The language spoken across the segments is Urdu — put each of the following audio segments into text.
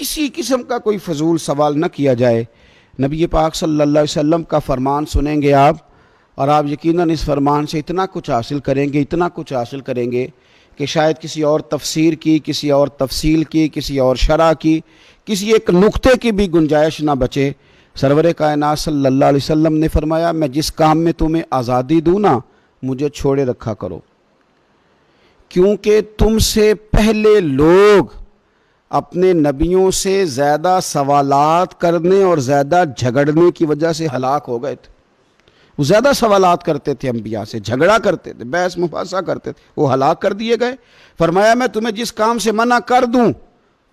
کسی قسم کا کوئی فضول سوال نہ کیا جائے۔ نبی پاک صلی اللہ علیہ وسلم کا فرمان سنیں گے آپ، اور آپ یقیناً اس فرمان سے اتنا کچھ حاصل کریں گے، اتنا کچھ حاصل کریں گے کہ شاید کسی اور تفسیر کی، کسی اور تفصیل کی، کسی اور شرح کی، کسی ایک نقطے کی بھی گنجائش نہ بچے۔ سرور کائنات صلی اللہ علیہ وسلم نے فرمایا، میں جس کام میں تمہیں آزادی دوں نا، مجھے چھوڑے رکھا کرو، کیونکہ تم سے پہلے لوگ اپنے نبیوں سے زیادہ سوالات کرنے اور زیادہ جھگڑنے کی وجہ سے ہلاک ہو گئے تھے۔ وہ زیادہ سوالات کرتے تھے، انبیاء سے جھگڑا کرتے تھے، بحث مباحثہ کرتے تھے، وہ ہلاک کر دیے گئے۔ فرمایا میں تمہیں جس کام سے منع کر دوں،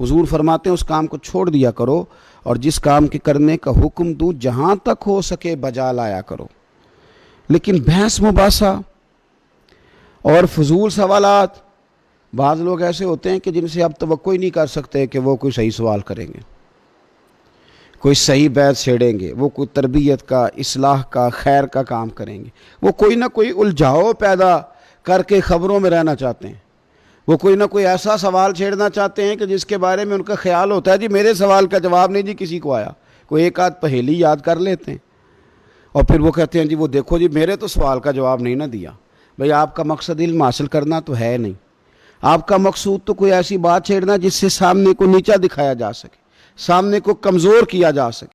حضور فرماتے ہیں اس کام کو چھوڑ دیا کرو، اور جس کام کے کرنے کا حکم دوں جہاں تک ہو سکے بجا لایا کرو۔ لیکن بحث مباحثہ اور فضول سوالات، بعض لوگ ایسے ہوتے ہیں کہ جن سے آپ توقع ہی نہیں کر سکتے کہ وہ کوئی صحیح سوال کریں گے، کوئی صحیح بحث چھیڑیں گے، وہ کوئی تربیت کا، اصلاح کا، خیر کا کام کریں گے، وہ کوئی نہ کوئی الجھاؤ پیدا کر کے خبروں میں رہنا چاہتے ہیں، وہ کوئی نہ کوئی ایسا سوال چھیڑنا چاہتے ہیں کہ جس کے بارے میں ان کا خیال ہوتا ہے جی میرے سوال کا جواب نہیں جی کسی کو آیا، کوئی ایک آدھ پہیلی یاد کر لیتے ہیں، اور پھر وہ کہتے ہیں جی وہ دیکھو جی میرے تو سوال کا جواب نہیں نہ دیا۔ بھئی آپ کا مقصد علم حاصل کرنا تو ہے نہیں، آپ کا مقصود تو کوئی ایسی بات چھیڑنا جس سے سامنے کو نیچا دکھایا جا سکے، سامنے کو کمزور کیا جا سکے۔